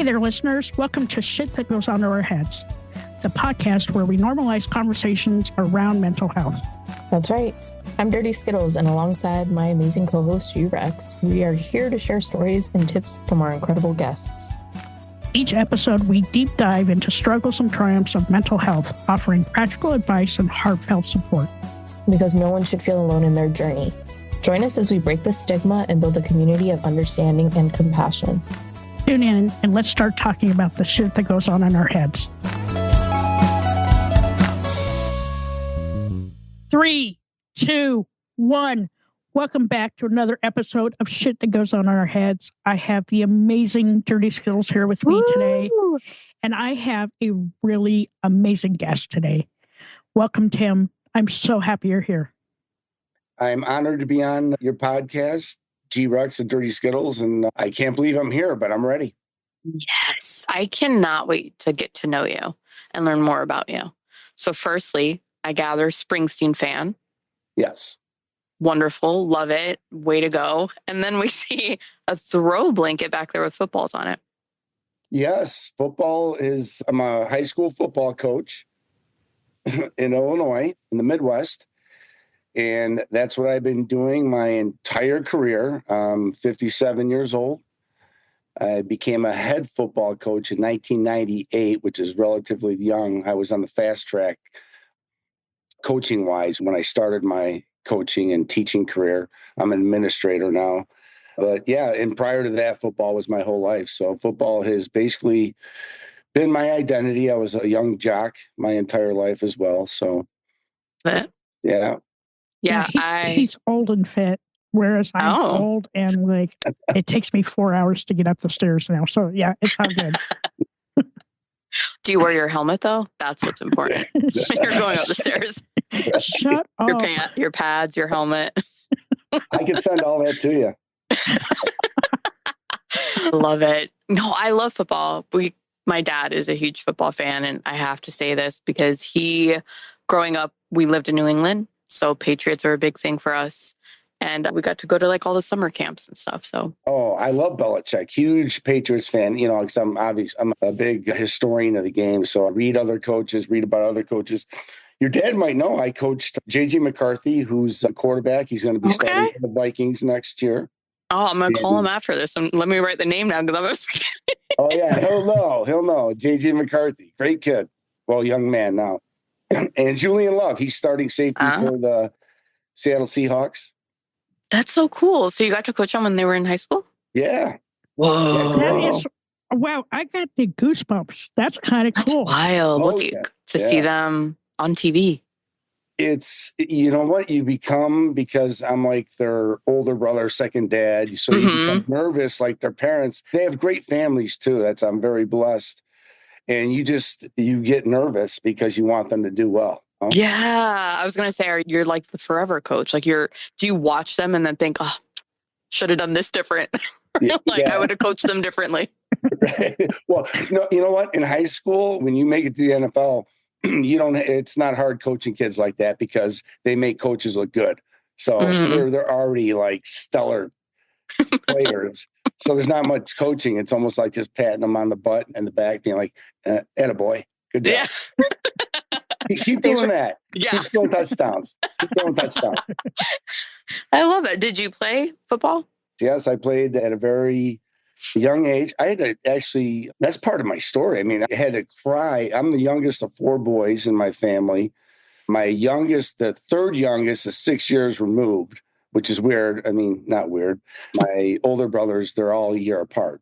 Hey there, listeners. Welcome to Shit That Goes Under Our Heads, the podcast where we normalize conversations around mental health. That's right. I'm Dirty Skittles, and alongside my amazing co-host, Rex, we are here to share stories and tips from our incredible guests. Each episode, we deep dive into struggles and triumphs of mental health, offering practical advice and heartfelt support. Because no one should feel alone in their journey. Join us as we break the stigma and build a community of understanding and compassion. Tune in and let's start talking about the shit that goes on in our heads. 3, 2, 1. Welcome back to another episode of Shit That Goes On in Our Heads. I have the amazing Dirty Skittles here with me today, and I have a really amazing guest today. Welcome, Tim. I'm so happy you're here. I'm honored to be on your podcast, Rex and Dirty Skittles, and I can't believe I'm here, but I'm ready. Yes, I cannot wait to get to know you and learn more about you. So firstly, I gather Springsteen fan. Yes. Wonderful. Love it. Way to go. And then we see a throw blanket back there with footballs on it. Yes. I'm a high school football coach in Illinois, in the Midwest. And that's what I've been doing my entire career. I'm 57 years old. I became a head football coach in 1998, which is relatively young. I was on the fast track coaching-wise when I started my coaching and teaching career. I'm an administrator now. But yeah, and prior to that, football was my whole life. So football has basically been my identity. I was a young jock my entire life as well. So yeah. He's old and fit, whereas I'm old and it takes me 4 hours to get up the stairs now. So yeah, it's all good. Do you wear your helmet though? That's what's important. You're going up the stairs. Shut up. Your pads, your helmet. I can send all that to you. Love it. No, I love football. My dad is a huge football fan, and I have to say this because growing up, we lived in New England, so Patriots are a big thing for us. And we got to go to all the summer camps and stuff. So, I love Belichick. Huge Patriots fan. Because I'm a big historian of the game. So I read about other coaches. Your dad might know I coached J.J. McCarthy, who's a quarterback. He's going to be starting for the Vikings next year. Oh, I'm going to call him after this. Let me write the name down because I'm going to forget. Oh yeah, he'll know. J.J. McCarthy, great kid. Well, young man now. And Julian Love, he's starting safety for the Seattle Seahawks. That's so cool. So you got to coach them when they were in high school? Yeah. Whoa. Wow, I got the goosebumps. That's kind of cool. That's wild. See them on TV. It's, you know what you become, because I'm like their older brother, second dad. So you become nervous like their parents. They have great families too. I'm very blessed. And you get nervous because you want them to do well. Yeah, I was going to say, you're like the forever coach. Do you watch them and then think, should have done this different? I would have coached them differently. Right. Well, you know what? In high school, when you make it to the NFL, it's not hard coaching kids like that because they make coaches look good. So they're already stellar players. So there's not much coaching. It's almost like just patting them on the butt and the back, being like, attaboy, good job. Yeah. Keep doing that. Yeah. Keep throwing touchdowns. I love it. Did you play football? Yes, I played at a very young age. I had to that's part of my story. I mean, I had to cry. I'm the youngest of 4 boys in my family. My youngest, the third youngest, is 6 years removed, which is weird. I mean, not weird. My older brothers, they're all a year apart.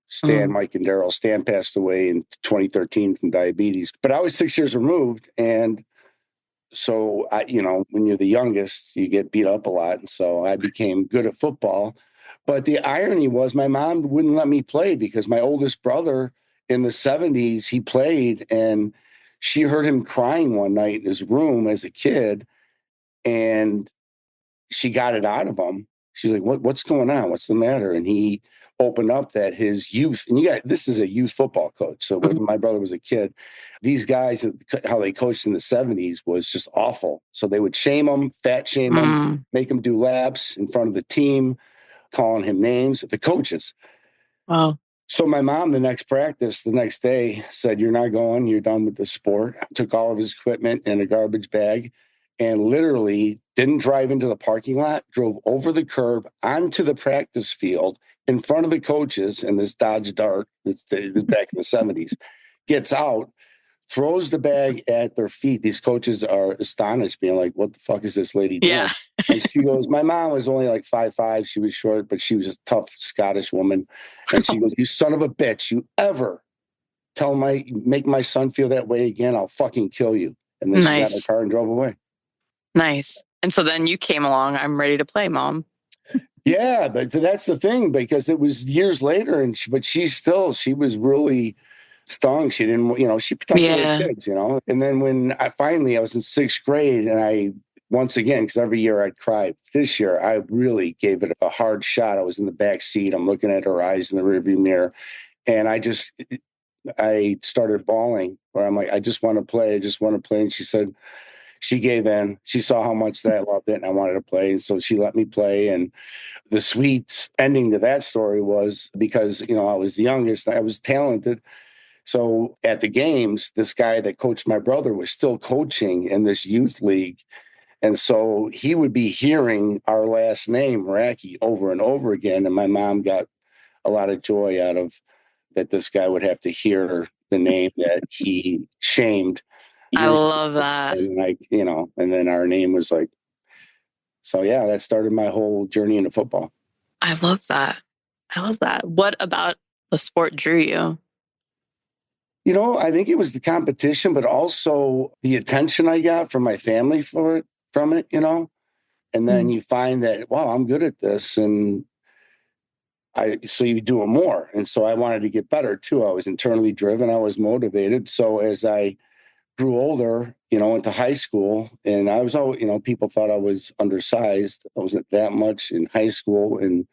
Stan, Mike, and Daryl. Stan passed away in 2013 from diabetes, but I was 6 years removed. And so, when you're the youngest, you get beat up a lot. And so I became good at football. But the irony was my mom wouldn't let me play because my oldest brother in the 70s, he played, and she heard him crying one night in his room as a kid, and she got it out of him. She's like, what's going on? What's the matter? And he opened up that his youth, and this is a youth football coach. So when my brother was a kid, these guys, how they coached in the 70s was just awful. So they would shame him, fat shame him, make him do laps in front of the team, calling him names, the coaches. Wow. So my mom, the next practice, the next day, said, "You're not going. You're done with the sport." Took all of his equipment in a garbage bag and literally didn't drive into the parking lot, drove over the curb onto the practice field in front of the coaches in this Dodge Dart. It's back in the 70s. Gets out, throws the bag at their feet. These coaches are astonished, being like, "What the fuck is this lady doing?" Yeah. And she goes, my mom was only like 5'5". She was short, but she was a tough Scottish woman. And she goes, "You son of a bitch, you ever make my son feel that way again, I'll fucking kill you." And then she got in the Nice. car and drove away. Nice. And so then you came along. I'm ready to play, Mom. Yeah, but that's the thing, because it was years later, but she was really stung. She didn't, she protected her kids, And then when I was in 6th grade, and once again, because every year I'd cry. This year, I really gave it a hard shot. I was in the back seat. I'm looking at her eyes in the rearview mirror, and I started bawling. Where I'm like, "I just want to play. I just want to play." And she gave in. She saw how much that I loved it, and I wanted to play, and so she let me play. And the sweet ending to that story was, because I was the youngest, I was talented. So at the games, this guy that coached my brother was still coaching in this youth league. And so he would be hearing our last name, Racki, over and over again. And my mom got a lot of joy out of that. This guy would have to hear the name that he shamed. I love that. And then our name was like, so yeah, that started my whole journey into football. I love that. What about the sport drew you? I think it was the competition, but also the attention I got from my family from it. And then you find that, wow, I'm good at this. And so you do it more. And so I wanted to get better too. I was internally driven. I was motivated. So as I grew older, into high school, and I was always, people thought I was undersized. I wasn't that much in high school. And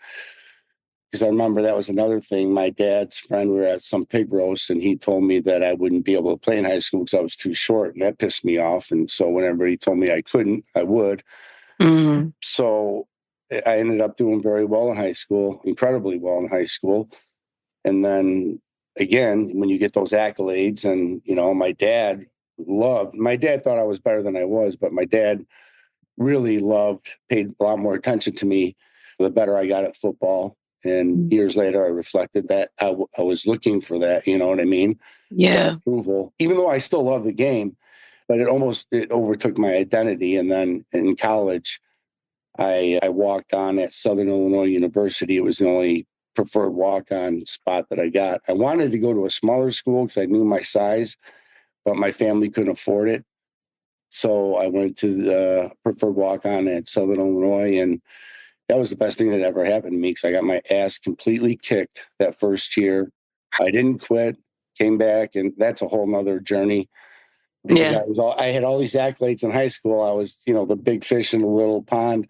because I remember that was another thing. My dad's friend, we were at some pig roast, and he told me that I wouldn't be able to play in high school because I was too short. And that pissed me off. And so whenever he told me I couldn't, I would. Mm-hmm. So I ended up doing very well in high school, incredibly well in high school. And then again, when you get those accolades, and, my dad thought I was better than I was, but my dad really paid a lot more attention to me the better I got at football. And years later, I reflected that I was looking for that, you know what I mean? Yeah. That approval, even though I still love the game, but it overtook my identity. And then in college, I walked on at Southern Illinois University. It was the only preferred walk-on spot that I got. I wanted to go to a smaller school because I knew my size, but my family couldn't afford it. So I went to the preferred walk-on at Southern Illinois, and that was the best thing that ever happened to me because I got my ass completely kicked that first year. I didn't quit, came back, and that's a whole nother journey. Because I had all these accolades in high school. I was, the big fish in the little pond.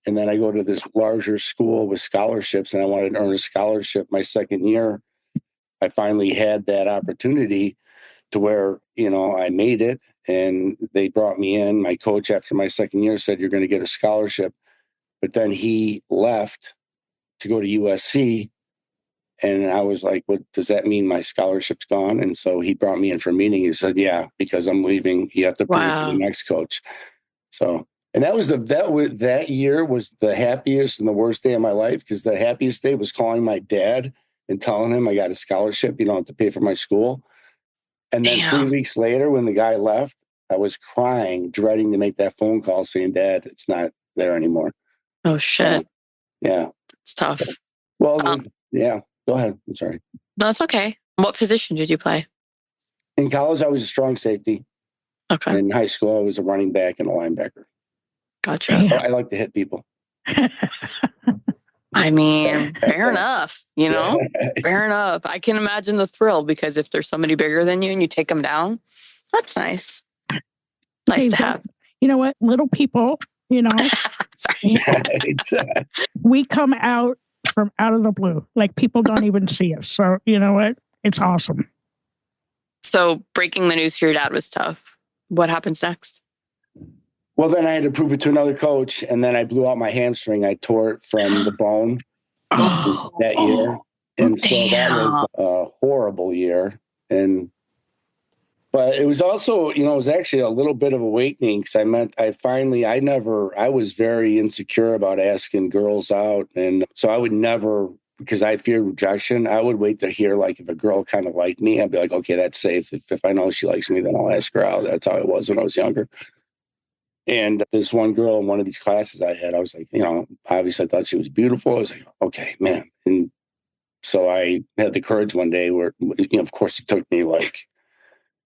And then I go to this larger school with scholarships, and I wanted to earn a scholarship my second year. I finally had that opportunity to where, I made it, and they brought me in. My coach after my second year said, "You're going to get a scholarship." But then he left to go to USC. And I was like, "What does that mean? My scholarship's gone?" And so he brought me in for a meeting. He said, "Yeah, because I'm leaving, you have to prove to the next coach." So, and that year was the happiest and the worst day of my life, because the happiest day was calling my dad and telling him I got a scholarship. You don't have to pay for my school. And then 3 weeks later, when the guy left, I was crying, dreading to make that phone call saying, "Dad, it's not there anymore." Oh, shit. Yeah. It's tough. Well, yeah. Go ahead. I'm sorry. No, it's okay. What position did you play? In college, I was a strong safety. Okay. In high school, I was a running back and a linebacker. Gotcha. I like to hit people. I mean, fair enough, Fair enough. I can imagine the thrill, because if there's somebody bigger than you and you take them down, that's nice. Nice to have. You know what? Little people, Sorry. We come out from out of the blue. Like, people don't even see us. So, you know what? It's awesome. So breaking the news to your dad was tough. What happens next? Well, then I had to prove it to another coach, and then I blew out my hamstring. I tore it from the bone that year. And so that was a horrible year. But it was also, it was actually a little bit of awakening because I was very insecure about asking girls out. And so I would never, because I feared rejection, I would wait to hear, like, if a girl kind of liked me, I'd be like, okay, that's safe. If I know she likes me, then I'll ask her out. That's how it was when I was younger. And this one girl in one of these classes I had, I was like, obviously I thought she was beautiful. I was like, okay, man. And so I had the courage one day where, of course, it took me like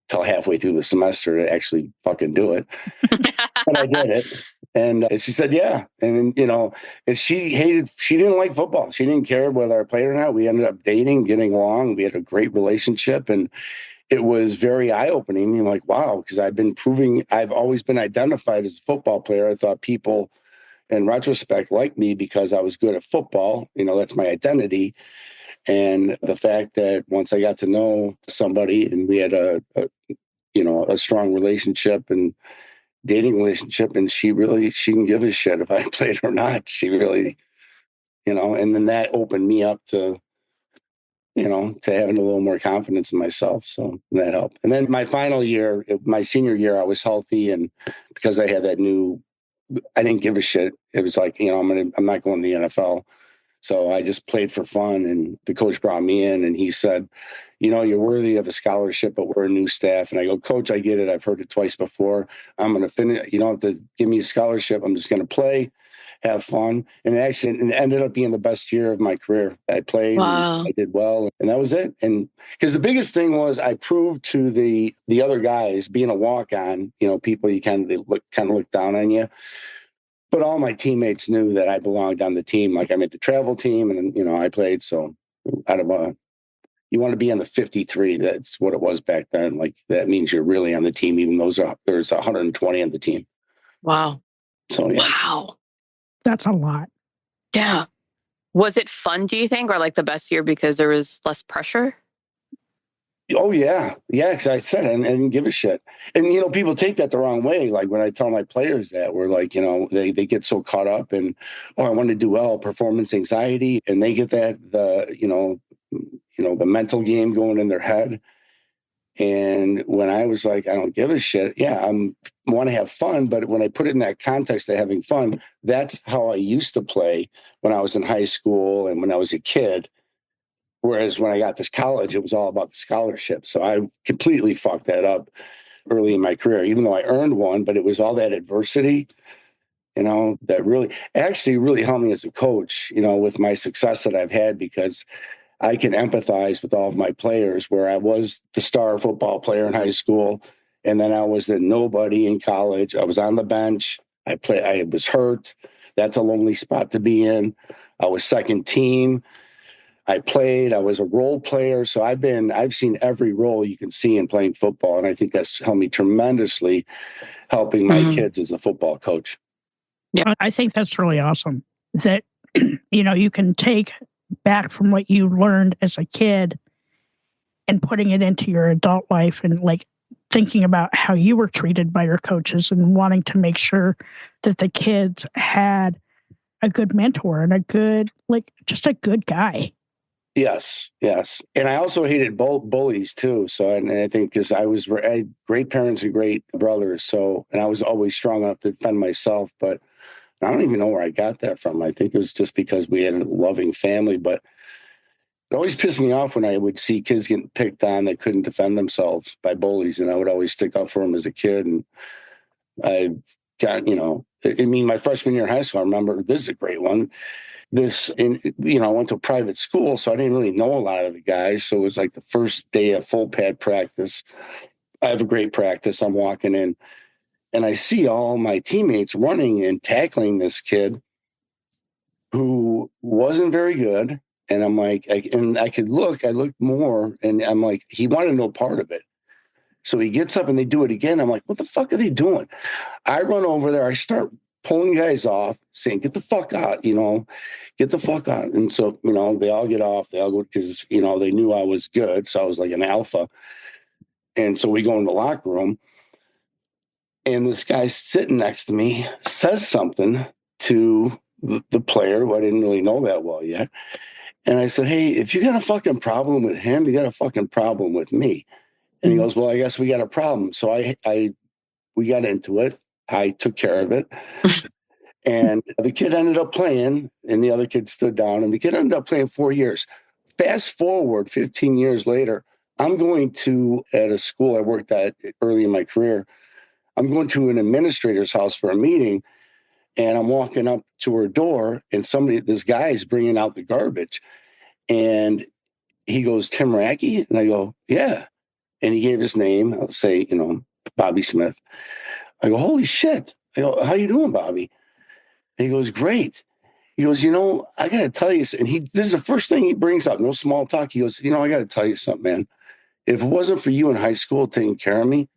till halfway through the semester to actually fucking do it. But I did it. And she said, yeah. And then, and she didn't like football. She didn't care whether I played or not. We ended up dating, getting along. We had a great relationship. And it was very eye-opening. I'm like, wow, because I've always been identified as a football player. I thought people in retrospect liked me because I was good at football. That's my identity. And the fact that once I got to know somebody and we had a strong relationship and dating relationship, and she didn't give a shit if I played or not. She really, and then that opened me up to having a little more confidence in myself. So that helped. And then my final year, my senior year, I was healthy. And because I had I didn't give a shit. It was like, I'm not going to the NFL. So I just played for fun, and the coach brought me in and he said, you're worthy of a scholarship, but we're a new staff. And I go, Coach, I get it. I've heard it twice before. I'm going to finish. You don't have to give me a scholarship. I'm just going to play, have fun. And it ended up being the best year of my career. I played, Wow. I did well, and that was it. And because the biggest thing was I proved to the other guys, being a walk-on, people you kind of look down on you. But all my teammates knew that I belonged on the team. Like, I made the travel team and, I played. So you want to be on the 53. That's what it was back then. Like, that means you're really on the team, even though there's 120 on the team. Wow. So, yeah. Wow. That's a lot. Yeah. Was it fun, do you think, or like the best year because there was less pressure? Oh, yeah. Yeah, because I said I didn't give a shit. And, people take that the wrong way. Like, when I tell my players that, we're like, they get so caught up in, I want to do well, performance anxiety. And they get that, the mental game going in their head. And when I was like, I don't give a shit. Yeah, I want to have fun. But when I put it in that context of having fun, that's how I used to play when I was in high school and when I was a kid. Whereas when I got to college, it was all about the scholarship. So I completely fucked that up early in my career, even though I earned one, but it was all that adversity, that really helped me as a coach, with my success that I've had, because I can empathize with all of my players, where I was the star football player in high school. And then I was the nobody in college. I was on the bench. I was hurt. That's a lonely spot to be in. I was second team. I played. I was a role player. So I've seen every role you can see in playing football. And I think that's helped me tremendously, helping my kids as a football coach. Yeah, I think that's really awesome that, you can take back from what you learned as a kid and putting it into your adult life, and like thinking about how you were treated by your coaches and wanting to make sure that the kids had a good mentor and just a good guy. Yes. And I also hated bullies too. So, and I think because I had great parents and great brothers. So, and I was always strong enough to defend myself, but I don't even know where I got that from. I think it was just because we had a loving family, but it always pissed me off when I would see kids getting picked on that couldn't defend themselves by bullies. And I would always stick up for them as a kid. And I got, my freshman year in high school, I remember, this is a great one. I went to a private school, so I didn't really know a lot of the guys. So it was like the first day of full pad practice. I have a great practice. I'm walking in and I see all my teammates running and tackling this kid who wasn't very good. And I'm like, I looked more, and I'm like, he wanted no part of it. So he gets up and they do it again. I'm like, what the fuck are they doing? I run over there. I start pulling guys off, saying, get the fuck out, get the fuck out. And so, they all get off. They all go because, they knew I was good. So I was like an alpha. And so we go in the locker room, and this guy sitting next to me says something to the player who I didn't really know that well yet. And I said, hey, if you got a fucking problem with him, you got a fucking problem with me. And he goes, well, I guess we got a problem. So we got into it. I took care of it. And the kid ended up playing, and the other kid stood down, and the kid ended up playing 4 years. Fast forward 15 years later, I'm going to, at a school I worked at early in my career, I'm going to an administrator's house for a meeting, and I'm walking up to her door, and this guy is bringing out the garbage. And he goes, Tim Racki? And I go, yeah. And he gave his name. I'll say, Bobby Smith. I go, holy shit. I go, how you doing, Bobby? And he goes, great. He goes, I got to tell you, and this is the first thing he brings up, no small talk. He goes, I got to tell you something, man. If it wasn't for you in high school taking care of me,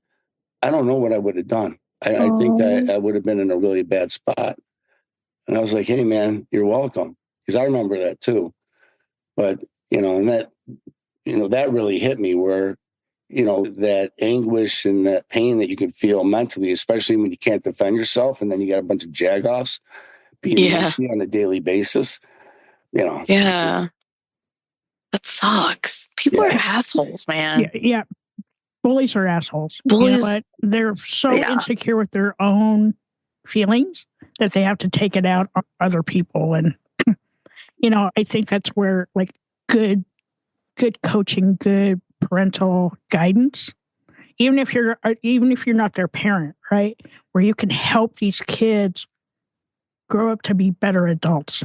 I don't know what I would have done. I think that I would have been in a really bad spot. And I was like, hey, man, you're welcome. Because I remember that too. But, and that really hit me where, that anguish and that pain that you can feel mentally, especially when you can't defend yourself. And then you got a bunch of jagoffs being on a daily basis, Yeah. That sucks. People are assholes, man. Yeah. Bullies are assholes. Bullies, but they're so insecure with their own feelings that they have to take it out on other people. And, I think that's where like good coaching, good parental guidance, even if you're not their parent, right? Where you can help these kids grow up to be better adults.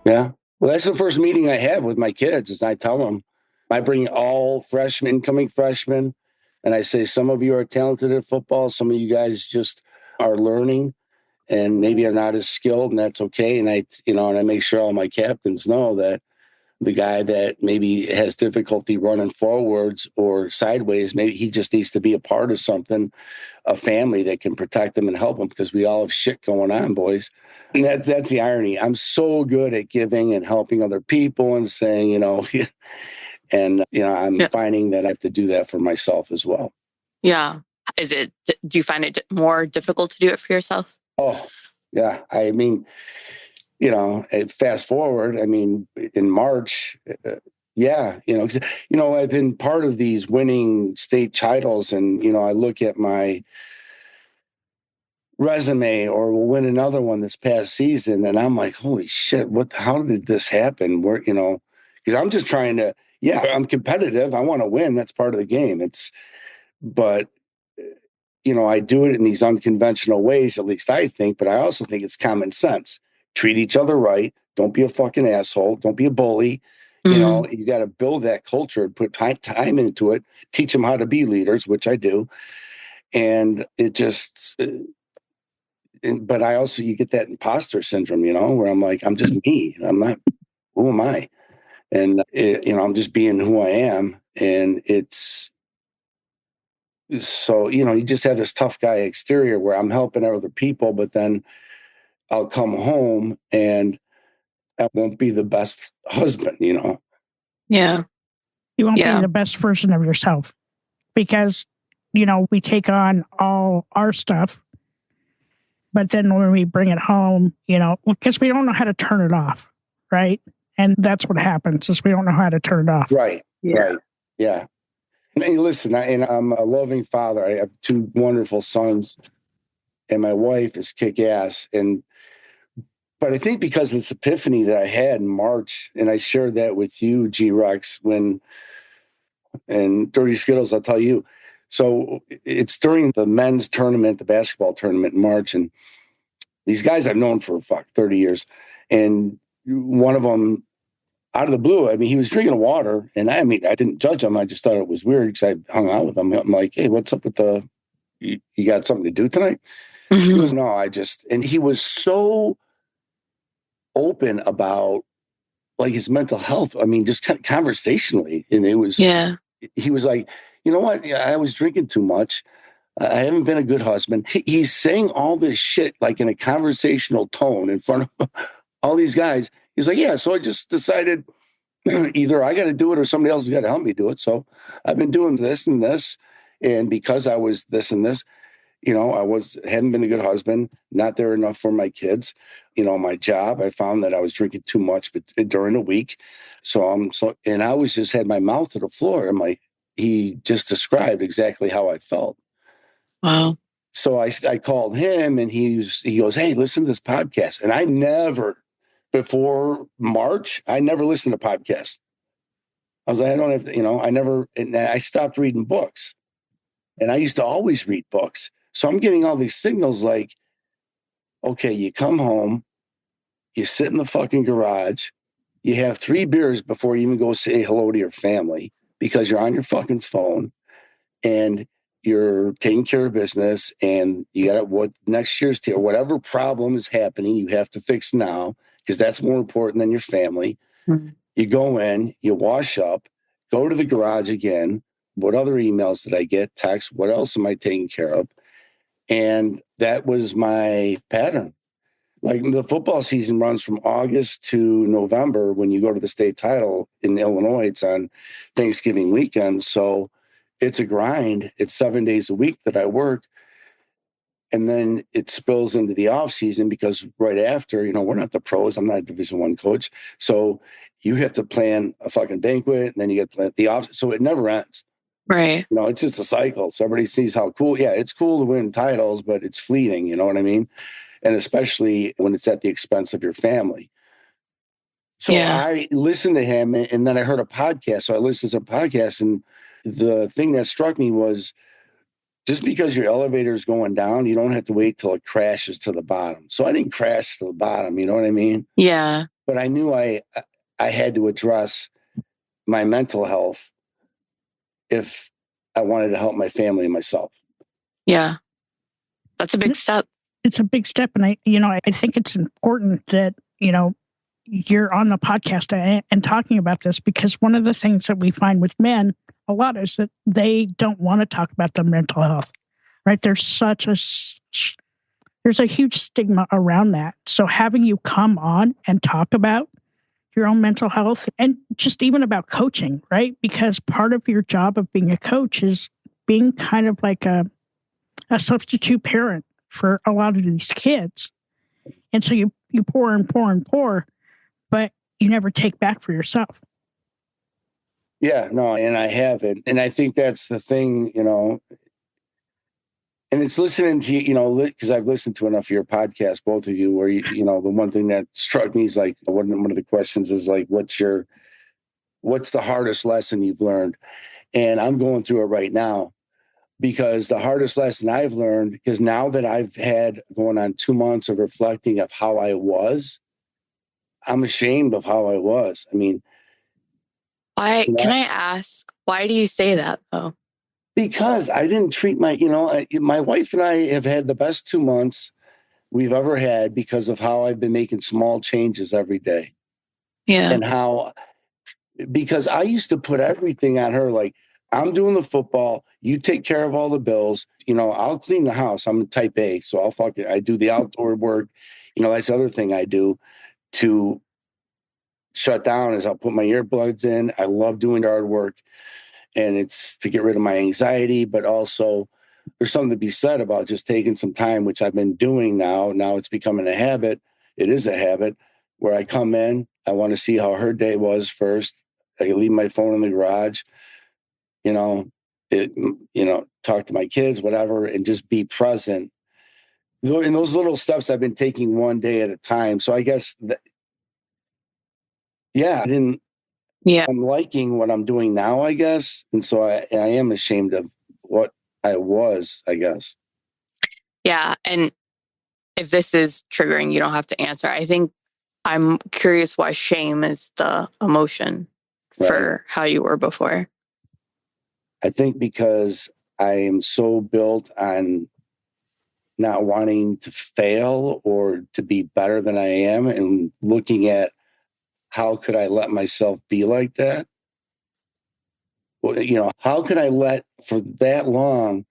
Yeah. Well, that's the first meeting I have with my kids is I tell them, I bring all incoming freshmen, and I say, some of you are talented at football. Some of you guys just are learning and maybe are not as skilled, and that's okay. And I make sure all my captains know that the guy that maybe has difficulty running forwards or sideways, maybe he just needs to be a part of something, a family that can protect him and help him, because we all have shit going on, boys. And that's the irony. I'm so good at giving and helping other people and saying, and, I'm finding that I have to do that for myself as well. Yeah. Do you find it more difficult to do it for yourself? Oh, yeah. I mean, fast forward, in March, I've been part of these winning state titles, and, I look at my resume or we'll win another one this past season, and I'm like, holy shit, how did this happen? Because I'm just trying to, I'm competitive. I want to win. That's part of the game. But I do it in these unconventional ways, at least I think, but I also think it's common sense. Treat each other right. Don't be a fucking asshole. Don't be a bully. Mm-hmm. You got to build that culture, put time into it, teach them how to be leaders, which I do. And it just, but I also, you get that imposter syndrome, where I'm like, I'm just me. I'm not, who am I? And, I'm just being who I am. And it's, so, you just have this tough guy exterior where I'm helping other people, but then I'll come home and I won't be the best husband, Yeah. You won't be the best version of yourself because, we take on all our stuff, but then when we bring it home, because we don't know how to turn it off, right? And that's what happens is we don't know how to turn it off. Right. Yeah. Right. Yeah. Hey, listen, I'm a loving father. I have 2 wonderful sons, and my wife is kick-ass. But I think because of this epiphany that I had in March, and I shared that with you, G-Rex, and Dirty Skittles, I'll tell you. So it's during the men's tournament, the basketball tournament in March, and these guys I've known for 30 years. And one of them, out of the blue, he was drinking water, and I didn't judge him. I just thought it was weird because I hung out with him. I'm like, hey, what's up with you got something to do tonight? Mm-hmm. He was, no, and he was so open about like his mental health. Just kind of conversationally. And it was, he was like, you know what? I was drinking too much. I haven't been a good husband. He's saying all this shit like in a conversational tone in front of all these guys. He's like, yeah, so I just decided either I got to do it or somebody else has got to help me do it. So I've been doing this and this. And because I was this and this, hadn't been a good husband, not there enough for my kids. My job, I found that I was drinking too much during the week. And I was just had my mouth to the floor. I'm like, he just described exactly how I felt. Wow. So I called him and he goes, hey, listen to this podcast. And I never, before March, I never listened to podcasts. I was like, I don't have to, and I stopped reading books. And I used to always read books. So I'm getting all these signals like, okay, you come home, you sit in the fucking garage, you have 3 beers before you even go say hello to your family because you're on your fucking phone and you're taking care of business and you got what next year's or whatever problem is happening, you have to fix now because that's more important than your family. Mm-hmm. You go in, you wash up, go to the garage again. What other emails did I get? Text. What else am I taking care of? And that was my pattern. Like the football season runs from August to November. When you go to the state title in Illinois, it's on Thanksgiving weekend. So it's a grind. It's 7 days a week that I work. And then it spills into the off season because right after, we're not the pros. I'm not a Division I coach. So you have to plan a fucking banquet and then you get to plan the off. So it never ends. Right. It's just a cycle. So everybody sees how cool. Yeah, it's cool to win titles, but it's fleeting. You know what I mean? And especially when it's at the expense of your family. So I listened to him and then I heard a podcast. So I listened to some podcasts and the thing that struck me was just because your elevator is going down, you don't have to wait till it crashes to the bottom. So I didn't crash to the bottom. You know what I mean? Yeah. But I knew I had to address my mental health if I wanted to help my family and myself. Yeah. That's a big step. It's a big step. And I think it's important that, you're on the podcast and talking about this because one of the things that we find with men a lot is that they don't want to talk about their mental health, right? There's a huge stigma around that. So having you come on and talk about your own mental health and just even about coaching, right? Because part of your job of being a coach is being kind of like a substitute parent for a lot of these kids. And so you pour and pour and pour, but you never take back for yourself. Yeah, no, and I haven't. And I think that's the thing, and it's listening to you, because I've listened to enough of your podcasts, both of you, where, the one thing that struck me is like, one of the questions is like, what's the hardest lesson you've learned? And I'm going through it right now. Because the hardest lesson I've learned, because now that I've had going on 2 months of reflecting of how I was, I'm ashamed of how I was. I mean, can I ask, why do you say that though? Because I didn't treat my wife and I have had the best 2 months we've ever had because of how I've been making small changes every day. Yeah. And because I used to put everything on her, like, I'm doing the football. You take care of all the bills. I'll clean the house. I'm a type A. So I do the outdoor work. That's the other thing I do to shut down is I'll put my earbuds in. I love doing yard work and it's to get rid of my anxiety, but also there's something to be said about just taking some time, which I've been doing now. Now it's becoming a habit. It is a habit where I come in, I want to see how her day was first. I can leave my phone in the garage. Talk to my kids, whatever, and just be present. In those little steps I've been taking one day at a time. So I guess I'm liking what I'm doing now, I guess. And so I am ashamed of what I was, I guess. Yeah. And if this is triggering, you don't have to answer. I think I'm curious why shame is the emotion for how you were before. I think because I am so built on not wanting to fail or to be better than I am and looking at how could I let myself be like that? Well, how could I let for that long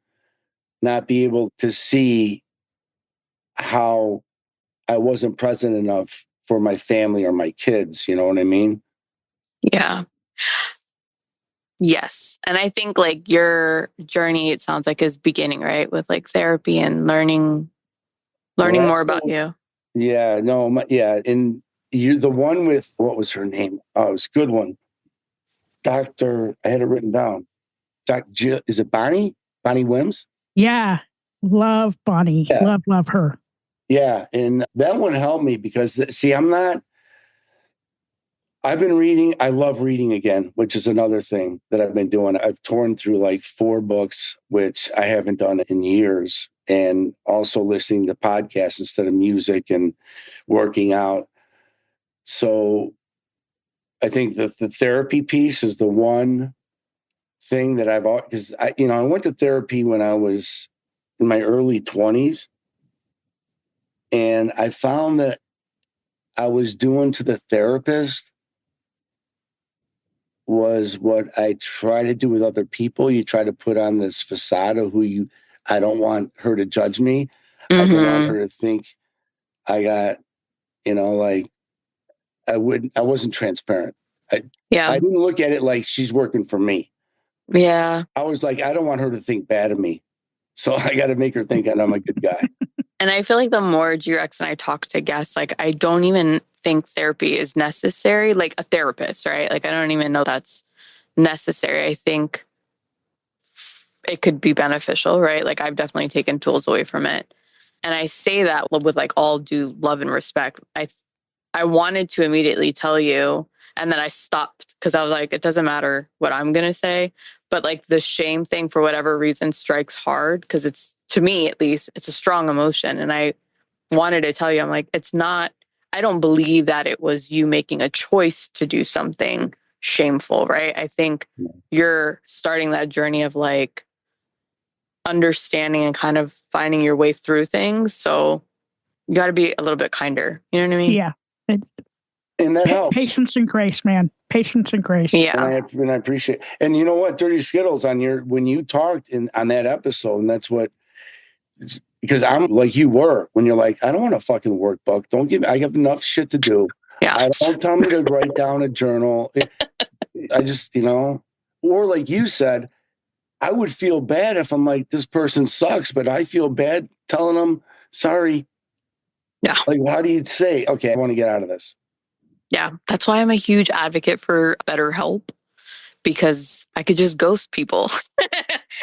not be able to see how I wasn't present enough for my family or my kids? You know what I mean? Yeah. Yes. And I think like your journey, it sounds like, is beginning, right? With like therapy and learning more about you. Yeah, no, yeah. And you, the one with, what was her name? Oh, it was a good one. I had it written down. Is it Bonnie? Bonnie Wims? Yeah. Love Bonnie. Yeah. Love her. Yeah. And that one helped me because, see, I've been reading. I love reading again, which is another thing that I've been doing. I've torn through like 4 books, which I haven't done in years, and also listening to podcasts instead of music and working out. So I think that the therapy piece is the one thing that because I went to therapy when I was in my early 20s, and I found that I was doing to the therapist was what I try to do with other people. You try to put on this facade of I don't want her to judge me. I don't want her to think I got, like I wasn't transparent. I didn't look at it like she's working for me. Yeah. I was like, I don't want her to think bad of me. So I got to make her think I'm a good guy. And I feel like the more G-Rex and I talk to guests, like I don't even think therapy is necessary, like a therapist, right? Like I don't even know that's necessary. I think it could be beneficial, right? Like I've definitely taken tools away from it. And I say that with like all due love and respect. I wanted to immediately tell you, and then I stopped because I was like, it doesn't matter what I'm going to say. But like the shame thing, for whatever reason, strikes hard because it's, to me at least, it's a strong emotion. And I wanted to tell you, I'm like, it's not, I don't believe that it was you making a choice to do something shameful, right? I think you're starting that journey of like understanding and kind of finding your way through things. So you got to be a little bit kinder. You know what I mean? Yeah. And that helps. Patience and grace, man. Patience and grace. Yeah. And I appreciate. And you know what? Dirty Skittles when you talked on that episode, and that's what, because I'm like you were when you're like, I don't want a fucking workbook. I have enough shit to do. Yeah. Don't tell me to write down a journal. I just, or like you said, I would feel bad if I'm like, this person sucks, but I feel bad telling them, sorry. Yeah. Like, how do you say, okay, I want to get out of this? Yeah. That's why I'm a huge advocate for BetterHelp, because I could just ghost people.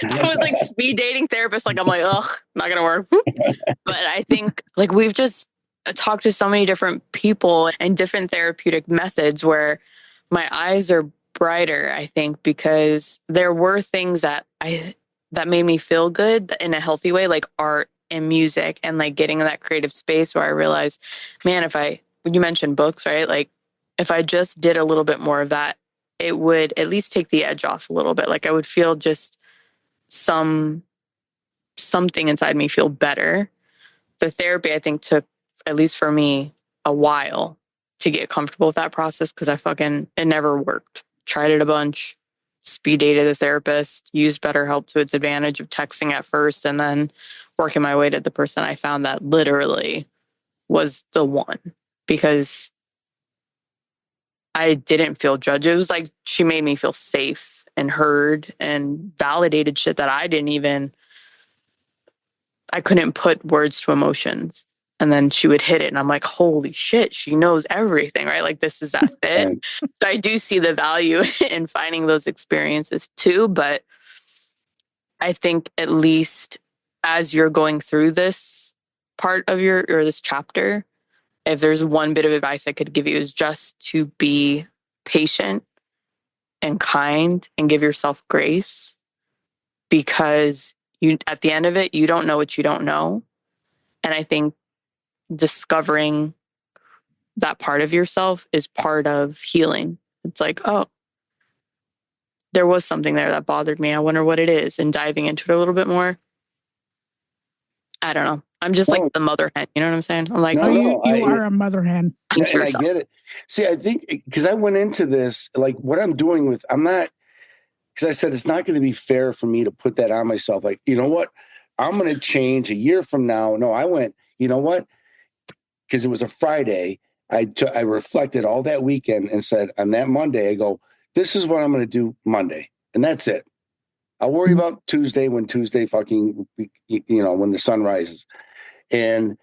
I was like speed dating therapist. Like, I'm like, ugh, not going to work. But I think like we've just talked to so many different people and different therapeutic methods where my eyes are brighter, I think, because there were things that made me feel good in a healthy way, like art and music and like getting in that creative space where I realized, man, when you mentioned books, right? Like if I just did a little bit more of that, it would at least take the edge off a little bit. Like I would feel just something inside me feel better. The therapy, I think, took, at least for me, a while to get comfortable with that process because it never worked. Tried it a bunch, speed dated the therapist, used BetterHelp to its advantage of texting at first, and then working my way to the person I found that literally was the one, because I didn't feel judged. It was like she made me feel safe and heard and validated shit that I couldn't put words to emotions. And then she would hit it and I'm like, holy shit, she knows everything, right? Like this is that fit. So I do see the value in finding those experiences too. But I think at least as you're going through this part of this chapter, if there's one bit of advice I could give you is just to be patient and kind and give yourself grace, because at the end of it, you don't know what you don't know. And I think discovering that part of yourself is part of healing. It's like, oh, there was something there that bothered me. I wonder what it is. And diving into it a little bit more. I don't know. I'm just like the mother hen. You know what I'm saying? I'm like, you are a mother hen. And I get it. See, I think because I went into this, like what I'm doing because I said, it's not going to be fair for me to put that on myself. Like, you know what? I'm going to change a year from now. No, I went, you know what? Because it was a Friday. I reflected all that weekend and said, on that Monday, I go, this is what I'm going to do Monday. And that's it. I'll worry about Tuesday when Tuesday fucking, when the sun rises. And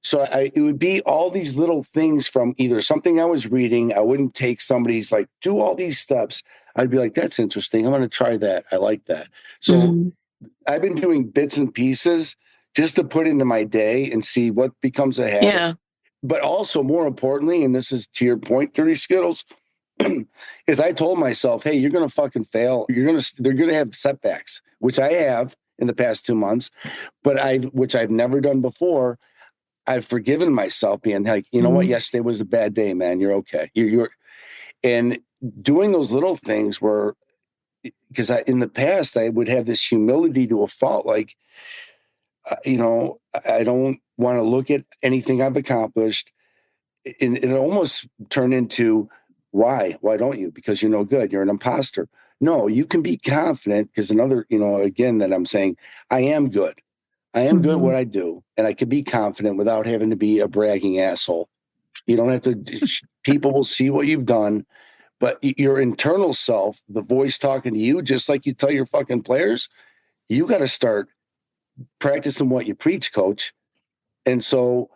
so it would be all these little things from either something I was reading. I wouldn't take somebody's like, do all these steps. I'd be like, that's interesting. I'm going to try that. I like that. So I've been doing bits and pieces just to put into my day and see what becomes a habit. Yeah. But also more importantly, and this is to your point, Dirty Skittles, is I told myself, hey, you're going to fucking fail. They're going to have setbacks, which I have in the past 2 months, which I've never done before. I've forgiven myself being like, you know what? Yesterday was a bad day, man. You're okay. And doing those little things were, because in the past I would have this humility to a fault. Like, I don't want to look at anything I've accomplished. And it almost turned into, why? Why don't you? Because you're no good. You're an imposter. No, you can be confident because again, that I'm saying, I am good. I am good at what I do. And I can be confident without having to be a bragging asshole. You don't have to, people will see what you've done, but your internal self, the voice talking to you, just like you tell your fucking players, you got to start practicing what you preach, coach. And so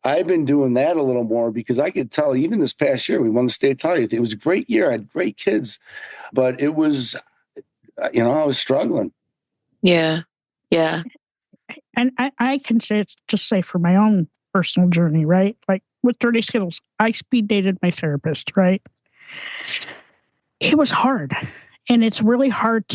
I've been doing that a little more because I could tell even this past year, we won the state title. It was a great year. I had great kids, but it was, I was struggling. Yeah. Yeah. And I can just say for my own personal journey, right? Like with Dirty Skittles, I speed dated my therapist, right? It was hard. And it was really hard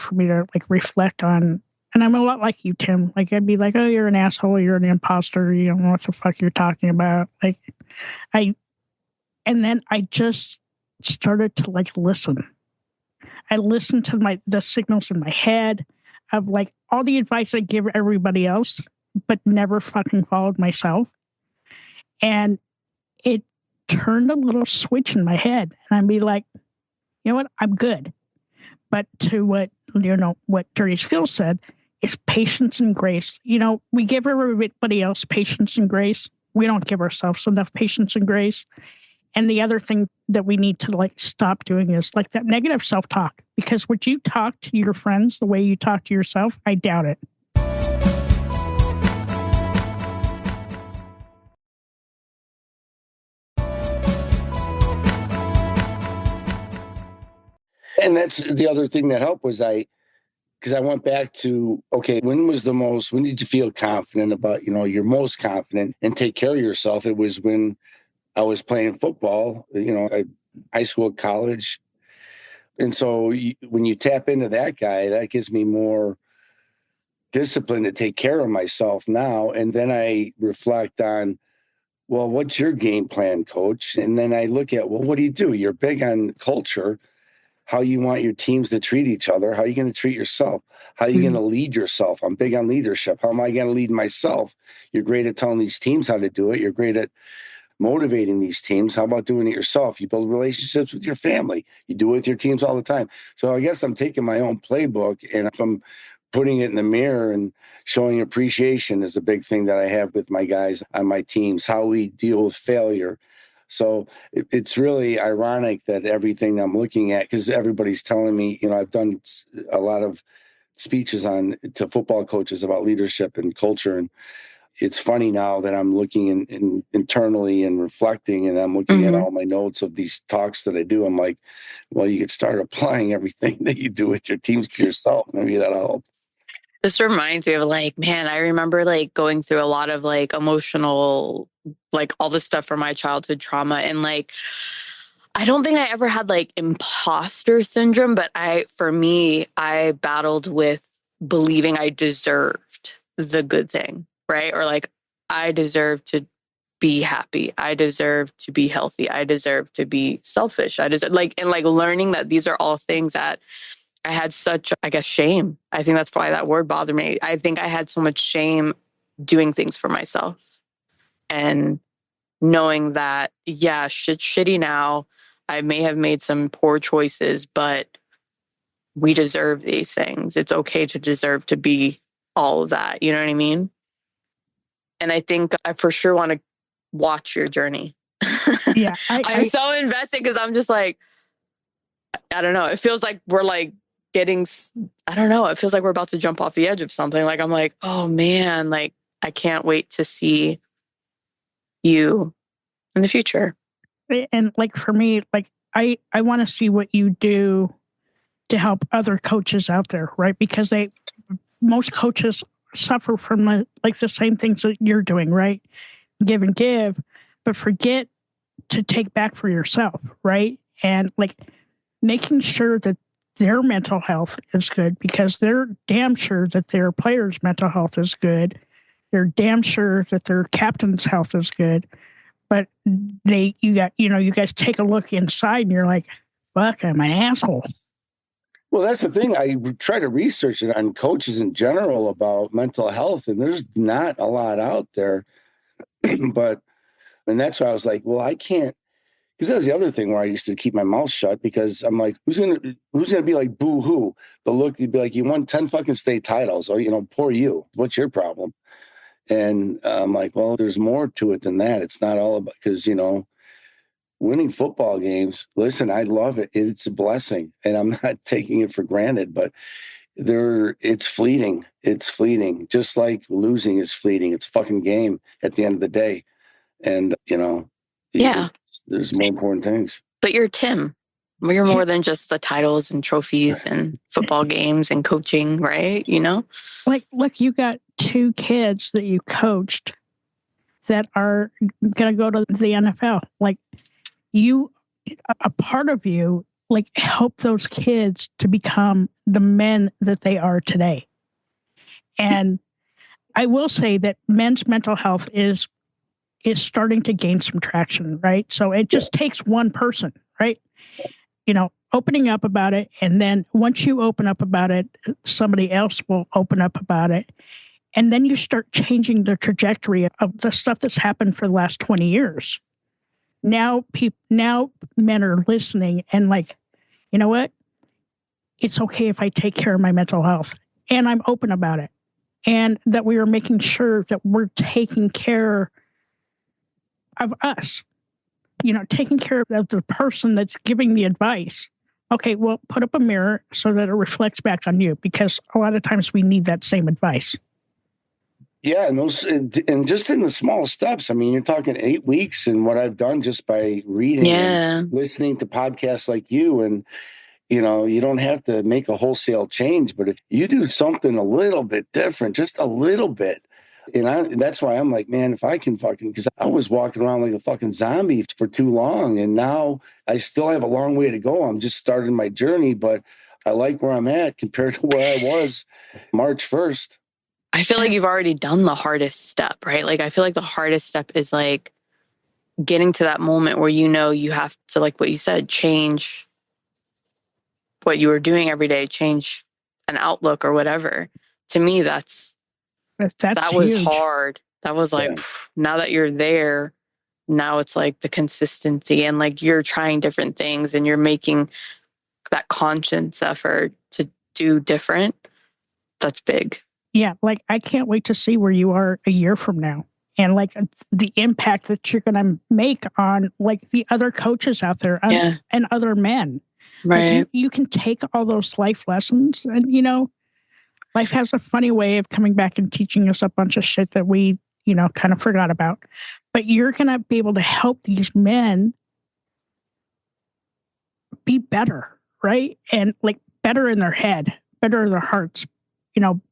for me to like reflect on, and I'm a lot like you, Tim. Like I'd be like, oh, you're an asshole, you're an imposter, you don't know what the fuck you're talking about. And then I just started to like listen. I listened to the signals in my head of like all the advice I give everybody else, but never fucking followed myself. And it turned a little switch in my head. And I'd be like, you know what? I'm good. But to what Dirty Skills said is patience and grace. We give everybody else patience and grace. We don't give ourselves enough patience and grace. And the other thing that we need to like stop doing is like that negative self-talk, because would you talk to your friends the way you talk to yourself? I doubt it. And that's the other thing that helped was because I went back to, okay, when did you feel confident about, you're most confident and take care of yourself? It was when I was playing football, high school, college. And so when you tap into that guy, that gives me more discipline to take care of myself now. And then I reflect on, well, what's your game plan, coach? And then I look at, well, what do? You're big on culture, how you want your teams to treat each other. How are you going to treat yourself? How are you going to lead yourself? I'm big on leadership. How am I going to lead myself? You're great at telling these teams how to do it. You're great at motivating these teams. How about doing it yourself? You build relationships with your family. You do it with your teams all the time. So I guess I'm taking my own playbook and I'm putting it in the mirror and showing appreciation is a big thing that I have with my guys on my teams, how we deal with failure. So it's really ironic that everything I'm looking at, because everybody's telling me, I've done a lot of speeches to football coaches about leadership and culture. And it's funny now that I'm looking internally and reflecting, and I'm looking at all my notes of these talks that I do. I'm like, well, you could start applying everything that you do with your teams to yourself. Maybe that'll help. This reminds me of like, man, I remember like going through a lot of like emotional, like all the stuff from my childhood trauma. And like, I don't think I ever had like imposter syndrome, but for me, I battled with believing I deserved the good thing, right? Or like, I deserve to be happy. I deserve to be healthy. I deserve to be selfish. I deserve learning that these are all things that I had such, I guess, shame. I think that's why that word bothered me. I think I had so much shame doing things for myself and knowing that, yeah, shit's shitty now. I may have made some poor choices, but we deserve these things. It's okay to deserve to be all of that. You know what I mean? And I think I for sure want to watch your journey. Yeah. I'm so invested because I'm just like, I don't know. It feels like we're like getting, I don't know. It feels like we're about to jump off the edge of something. Like, I'm like, oh man, like I can't wait to see you in the future. And like for me, like I want to see what you do to help other coaches out there, right? Because most coaches suffer from the same things that you're doing, right? Give and give, but forget to take back for yourself, right? And like making sure that their mental health is good, because they're damn sure that their players' mental health is good. They're damn sure that their captain's health is good. But you guys take a look inside and you're like, fuck, I'm an asshole. Well, that's the thing. I try to research it on coaches in general about mental health, and there's not a lot out there. And that's why I was like, well, I can't, because that was the other thing where I used to keep my mouth shut, because I'm like, who's gonna be like boo hoo? But look, you'd be like, you won 10 fucking state titles, or poor you. What's your problem? And I'm like, well, there's more to it than that. It's not all about, because winning football games, listen, I love it. It's a blessing, and I'm not taking it for granted, but it's fleeting. It's fleeting. Just like losing is fleeting. It's a fucking game at the end of the day. And, Yeah. there's more important things. But you're Tim. You're more than just the titles and trophies and football games and coaching, right? Like, look, you got 2 kids that you coached that are going to go to the NFL. Like, a part of you, like, help those kids to become the men that they are today. And I will say that men's mental health is starting to gain some traction, right? So it just takes one person, right? Opening up about it. And then once you open up about it, somebody else will open up about it. And then you start changing the trajectory of the stuff that's happened for the last 20 years. Now men are listening and like, you know what? It's okay if I take care of my mental health, and I'm open about it. And that we are making sure that we're taking care of us, taking care of the person that's giving the advice. Okay, well, put up a mirror so that it reflects back on you, because a lot of times we need that same advice. Yeah, and just in the small steps. I mean, you're talking 8 weeks, and what I've done just by reading and listening to podcasts like you, and you don't have to make a wholesale change, but if you do something a little bit different, just a little bit. And that's why I'm like, man, if I can because I was walking around like a fucking zombie for too long. And now I still have a long way to go. I'm just starting my journey, but I like where I'm at compared to where I was March 1st. I feel like you've already done the hardest step, right? Like, I feel like the hardest step is like getting to that moment where you have to, like what you said, change what you were doing every day, change an outlook or whatever. To me, that was huge. hard. That was like, now that you're there, now it's like the consistency, and like you're trying different things and you're making that conscious effort to do different. That's big. Yeah, like I can't wait to see where you are a year from now, and like the impact that you're going to make on like the other coaches out there and other men. Right. Like you can take all those life lessons, and life has a funny way of coming back and teaching us a bunch of shit that we, kind of forgot about. But you're going to be able to help these men be better, right? And like better in their head, better in their hearts,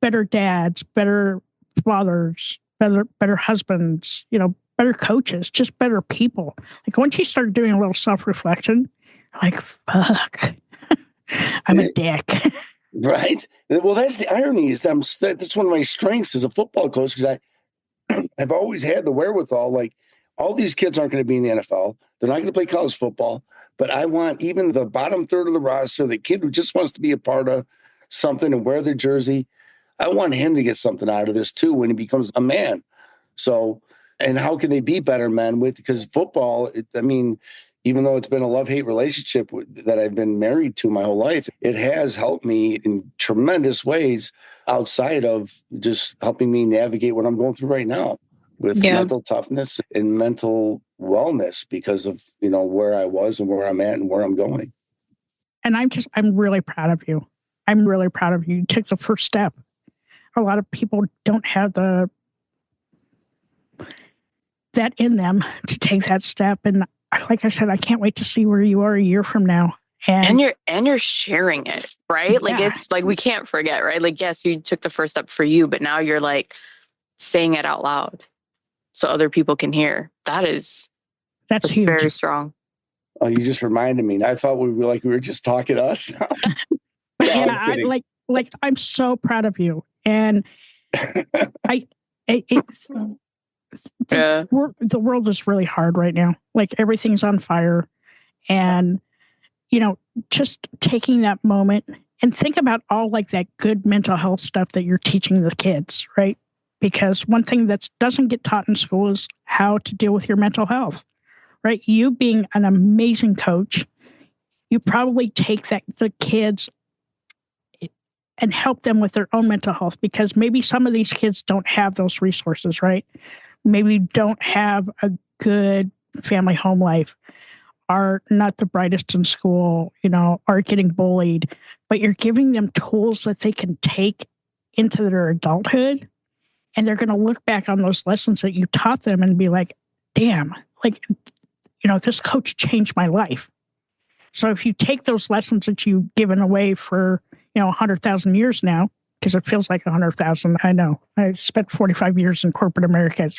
better dads, better fathers, better husbands, better coaches, just better people. Like once you start doing a little self-reflection, like, fuck, I'm a dick. Right. Well, that's the irony is that's one of my strengths as a football coach, because I've always had the wherewithal. Like all these kids aren't going to be in the NFL. They're not going to play college football, but I want even the bottom third of the roster, the kid who just wants to be a part of something and wear their jersey. I want him to get something out of this too when he becomes a man. So, and how can they be better men because football, even though it's been a love-hate relationship that I've been married to my whole life, it has helped me in tremendous ways outside of just helping me navigate what I'm going through right now with mental toughness and mental wellness because of, where I was and where I'm at and where I'm going. And I'm really proud of you. I'm really proud of you. You took the first step. A lot of people don't have that in them to take that step. And like I said, I can't wait to see where you are a year from now. And you're sharing it, right? Yeah. Like, it's like, we can't forget, right? Like, yes, you took the first step for you, but now you're like saying it out loud so other people can hear. That's huge. Very strong. Oh, you just reminded me. I thought we were just talking to us now. But no, yeah, I'm so proud of you. And the world is really hard right now. Like, everything's on fire. And, just taking that moment and think about all like that good mental health stuff that you're teaching the kids, right? Because one thing that doesn't get taught in school is how to deal with your mental health, right? You being an amazing coach, you probably take the kids and help them with their own mental health, because maybe some of these kids don't have those resources, right? Maybe don't have a good family home life, are not the brightest in school, are getting bullied, but you're giving them tools that they can take into their adulthood. And they're going to look back on those lessons that you taught them and be like, damn, this coach changed my life. So if you take those lessons that you've given away for, 100,000 years now, because it feels like 100,000. I know. I spent 45 years in corporate America. It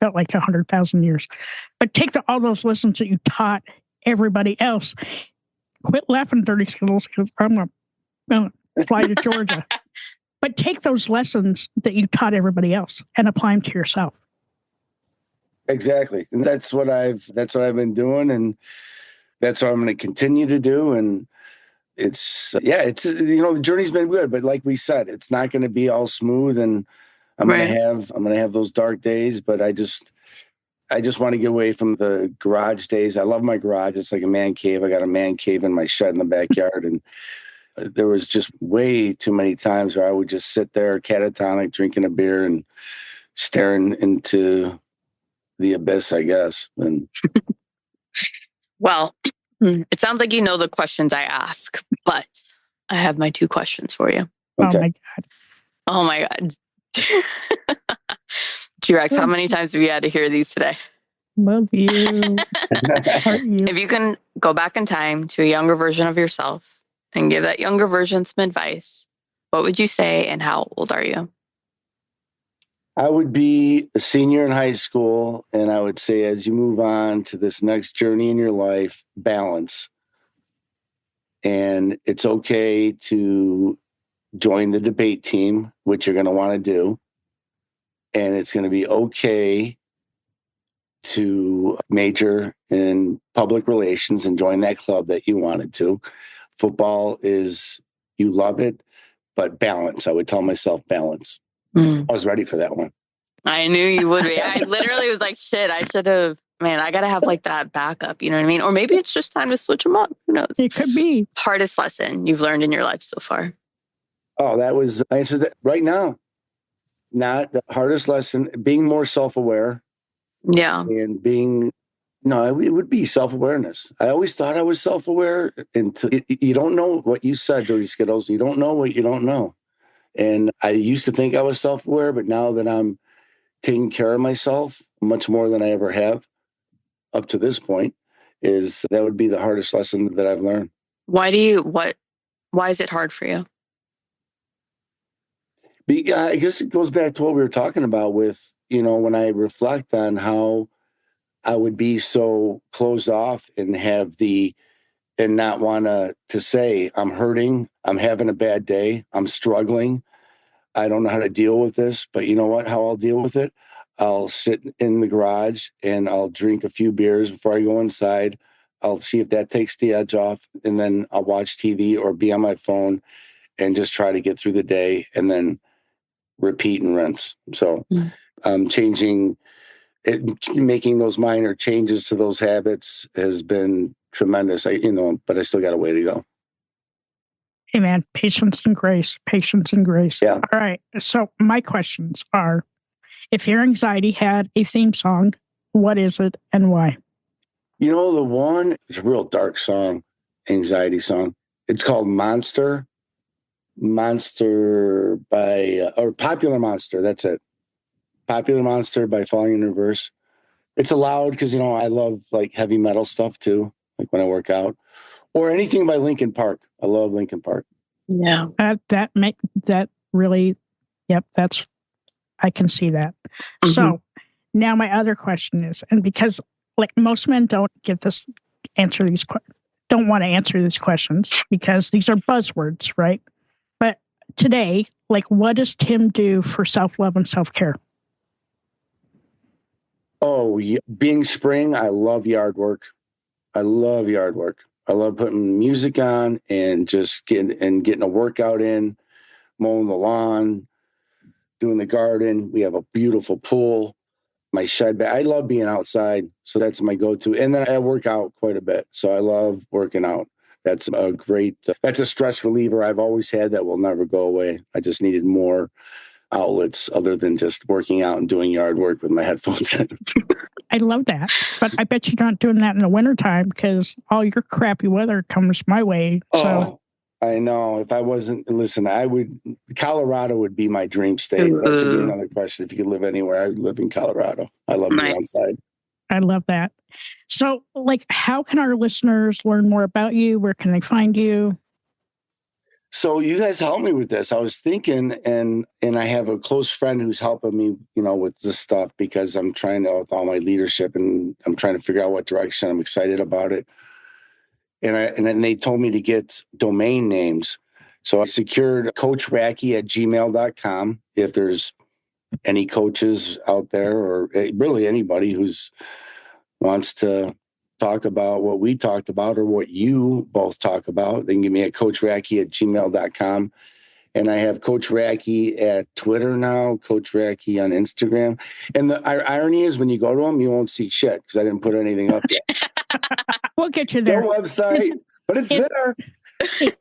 felt like 100,000 years. But take all those lessons that you taught everybody else. Quit laughing, Dirty Skittles, because I'm going to fly to Georgia. But take those lessons that you taught everybody else and apply them to yourself. Exactly. And that's what I've been doing, and that's what I'm going to continue to do. And it's the journey's been good, but like we said, it's not going to be all smooth, and I'm going to have those dark days, but I just want to get away from the garage days. I love my garage. It's like a man cave. I got a man cave in my shed in the backyard, and there was just way too many times where I would just sit there catatonic, drinking a beer and staring into the abyss, I guess. And well, it sounds like you know the questions I ask, but I have my 2 questions for you. Okay. Oh my God. G-Rex, how many times have you had to hear these today? Love you. If you can go back in time to a younger version of yourself and give that younger version some advice, what would you say, and how old are you? I would be a senior in high school, and I would say, as you move on to this next journey in your life, balance. And it's okay to join the debate team, which you're going to want to do. And it's going to be okay to major in public relations and join that club that you wanted to. Football is, you love it, but balance. I would tell myself balance. I was ready for that one. I knew you would be. I literally was like, shit, I should have, I got to have like that backup. You know what I mean? Or maybe it's just time to switch them up. Who knows? It could be. Hardest lesson you've learned in your life so far? Oh, I answered that right now. Not the hardest lesson, being more self-aware. Yeah. And it would be self-awareness. I always thought I was self-aware until you don't know what you said, Dirty Skittles. You don't know what you don't know. And I used to think I was self-aware, but now that I'm taking care of myself much more than I ever have up to this point, that would be the hardest lesson that I've learned. Why is it hard for you? I guess it goes back to what we were talking about with, when I reflect on how I would be so closed off and not want to say, I'm hurting, I'm having a bad day, I'm struggling, I don't know how to deal with this, but you know what, how I'll deal with it? I'll sit in the garage and I'll drink a few beers before I go inside. I'll see if that takes the edge off, and then I'll watch TV or be on my phone and just try to get through the day and then repeat and rinse. So making those minor changes to those habits has been tremendous. But I still got a way to go. Hey man, patience and grace. Yeah. All right. So my questions are, if your anxiety had a theme song, what is it and why? The one is a real dark song, anxiety song. It's called Monster by Popular Monster. That's it. Popular Monster by Falling in Reverse. It's allowed because, I love like heavy metal stuff too, like when I work out, or anything by Linkin Park. I love Linkin Park. Yeah. That really, yep, I can see that. Mm-hmm. So now my other question is, and because like most men don't want to answer these questions because these are buzzwords, right? But today, like, what does Tim do for self-love and self-care? Oh, being spring, I love yard work. I love putting music on and just getting a workout in, mowing the lawn, doing the garden. We have a beautiful pool, my shed. I love being outside. So that's my go-to. And then I work out quite a bit. So I love working out. That's that's a stress reliever I've always had that will never go away. I just needed more outlets other than just working out and doing yard work with my headphones in. I love that. But I bet you're not doing that in the wintertime because all your crappy weather comes my way. So. Oh, I know. If I wasn't, listen, Colorado would be my dream state. That should be another question. If you could live anywhere, I would live in Colorado. I love being outside. I love that. So, like, how can our listeners learn more about you? Where can they find you? So you guys helped me with this. I was thinking, and I have a close friend who's helping me, with this stuff because I'm trying to, with all my leadership, and I'm trying to figure out what direction. I'm excited about it. And then they told me to get domain names. So I secured coachracki@gmail.com. If there's any coaches out there or really anybody who's wants to talk about what we talked about or what you both talk about, they can give me at coachracki@gmail.com. And I have Coach Racki at Twitter now, Coach Racki on Instagram. And the irony is when you go to them, you won't see shit because I didn't put anything up yet. We'll get you there. No website, but it's there.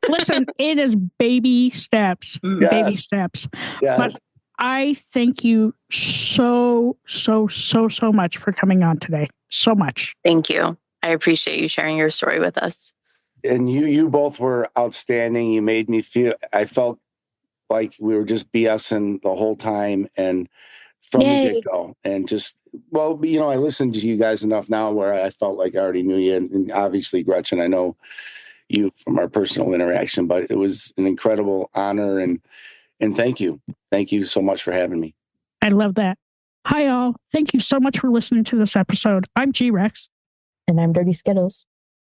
Listen, it is baby steps. Yes. Baby steps. Yes. But I thank you so much for coming on today. So much. Thank you. I appreciate you sharing your story with us. And you both were outstanding. You made me I felt like we were just BSing the whole time and from the get-go. And just, I listened to you guys enough now where I felt like I already knew you. And obviously, Gretchen, I know you from our personal interaction, but it was an incredible honor. And thank you. Thank you so much for having me. I love that. Hi, all. Thank you so much for listening to this episode. I'm G-Rex. And I'm Dirty Skittles.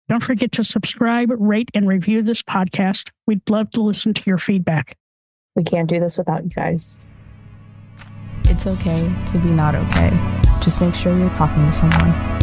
Don't forget to subscribe, rate, and review this podcast. We'd love to listen to your feedback. We can't do this without you guys. It's okay to be not okay. Just make sure you're talking to someone.